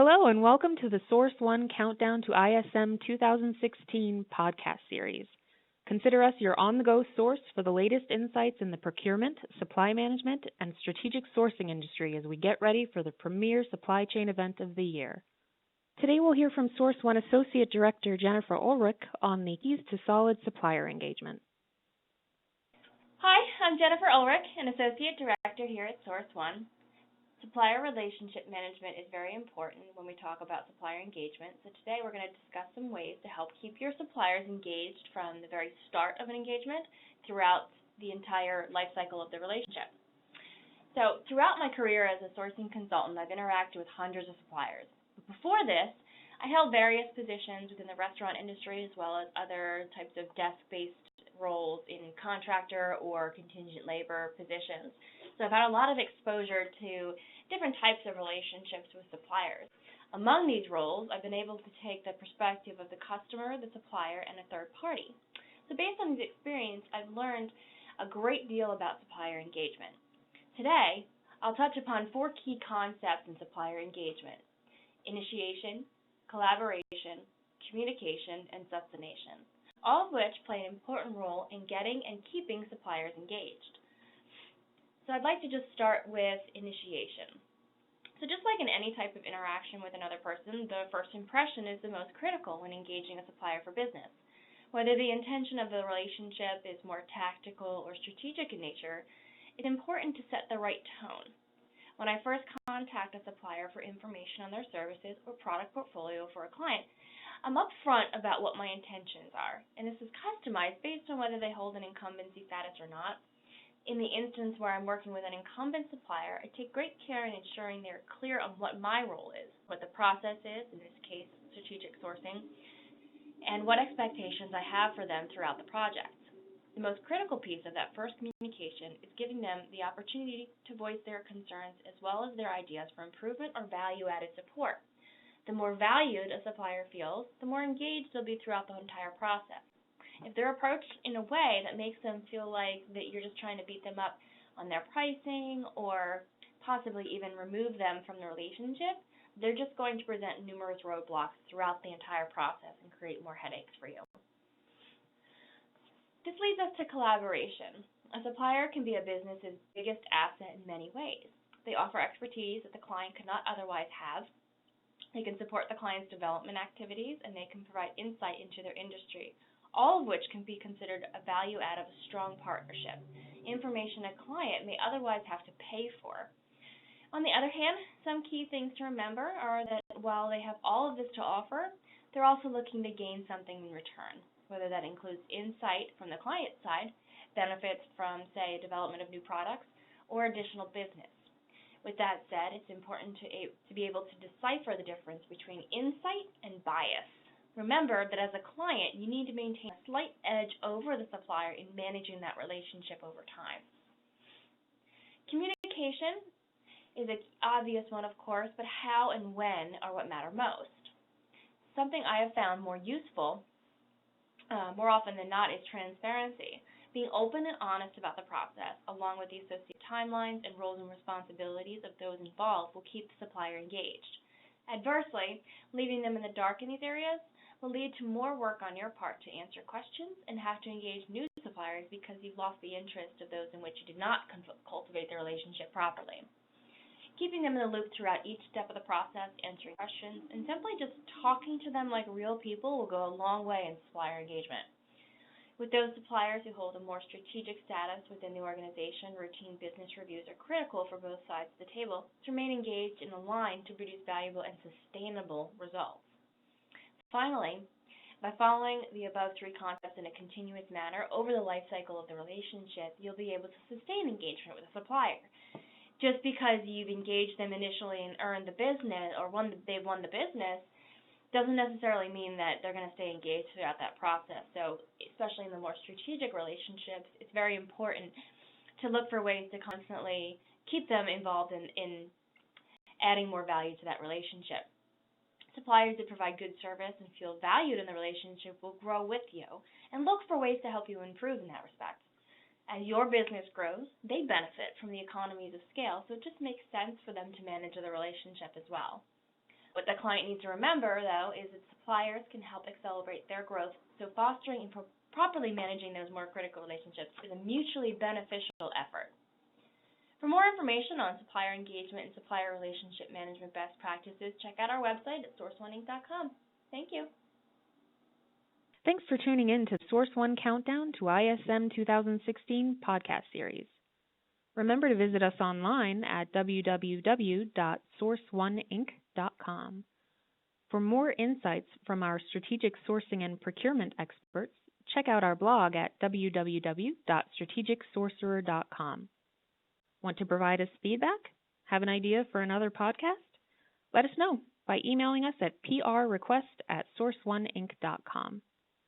Hello and welcome to the Source One Countdown to ISM 2016 Podcast Series. Consider us your on-the-go source for the latest insights in the procurement, supply management, and strategic sourcing industry as we get ready for the premier supply chain event of the year. Today we'll hear from Source One Associate Director Jennifer Ulrich on the keys to solid supplier engagement. Hi, I'm Jennifer Ulrich, an Associate Director here at Source One. Supplier relationship management is very important when we talk about supplier engagement. So today we're going to discuss some ways to help keep your suppliers engaged from the very start of an engagement throughout the entire life cycle of the relationship. So throughout my career as a sourcing consultant, I've interacted with hundreds of suppliers. But before this, I held various positions within the restaurant industry as well as other types of desk-based roles in contractor or contingent labor positions. So I've had a lot of exposure to different types of relationships with suppliers. Among these roles, I've been able to take the perspective of the customer, the supplier, and a third party. So based on this experience, I've learned a great deal about supplier engagement. Today, I'll touch upon 4 key concepts in supplier engagement: initiation, collaboration, communication, and sustentation, all of which play an important role in getting and keeping suppliers engaged. So I'd like to just start with initiation. So just like in any type of interaction with another person, the first impression is the most critical when engaging a supplier for business. Whether the intention of the relationship is more tactical or strategic in nature, it's important to set the right tone. When I first contact a supplier for information on their services or product portfolio for a client, I'm upfront about what my intentions are, and this is customized based on whether they hold an incumbency status or not. In the instance where I'm working with an incumbent supplier, I take great care in ensuring they're clear on what my role is, what the process is, in this case, strategic sourcing, and what expectations I have for them throughout the project. The most critical piece of that first communication is giving them the opportunity to voice their concerns as well as their ideas for improvement or value-added support. The more valued a supplier feels, the more engaged they'll be throughout the entire process. If they're approached in a way that makes them feel like that you're just trying to beat them up on their pricing or possibly even remove them from the relationship, they're just going to present numerous roadblocks throughout the entire process and create more headaches for you. This leads us to collaboration. A supplier can be a business's biggest asset in many ways. They offer expertise that the client could not otherwise have. They can support the client's development activities, and they can provide insight into their industry, all of which can be considered a value add of a strong partnership, information a client may otherwise have to pay for. On the other hand, some key things to remember are that while they have all of this to offer, they're also looking to gain something in return, whether that includes insight from the client side, benefits from, say, development of new products, or additional business. With that said, it's important to be able to decipher the difference between insight and bias. Remember that as a client, you need to maintain a slight edge over the supplier in managing that relationship over time. Communication is an obvious one, of course, but how and when are what matter most. Something I have found more useful, more often than not, is transparency. Being open and honest about the process, along with the associated timelines and roles and responsibilities of those involved, will keep the supplier engaged. Adversely, leaving them in the dark in these areas will lead to more work on your part to answer questions and have to engage new suppliers because you've lost the interest of those in which you did not cultivate the relationship properly. Keeping them in the loop throughout each step of the process, answering questions, and simply just talking to them like real people will go a long way in supplier engagement. With those suppliers who hold a more strategic status within the organization, routine business reviews are critical for both sides of the table to remain engaged and aligned to produce valuable and sustainable results. Finally, by following the above 3 concepts in a continuous manner over the life cycle of the relationship, you'll be able to sustain engagement with a supplier. Just because you've engaged them initially and earned the business, or they've won the business, doesn't necessarily mean that they're going to stay engaged throughout that process. So especially in the more strategic relationships, it's very important to look for ways to constantly keep them involved in adding more value to that relationship. Suppliers that provide good service and feel valued in the relationship will grow with you and look for ways to help you improve in that respect. As your business grows, they benefit from the economies of scale, so it just makes sense for them to manage the relationship as well. With the a client needs to remember, though, is that suppliers can help accelerate their growth, so fostering and properly managing those more critical relationships is a mutually beneficial effort. For more information on supplier engagement and supplier relationship management best practices, check out our website at sourceinc.com. Thank you. Thanks for tuning in to Source One Countdown to ISM 2016 Podcast Series. Remember to visit us online at www.sourceoneinc.com. For more insights from our strategic sourcing and procurement experts, check out our blog at www.strategicsorcerer.com. Want to provide us feedback? Have an idea for another podcast? Let us know by emailing us at prrequest@sourceoneinc.com.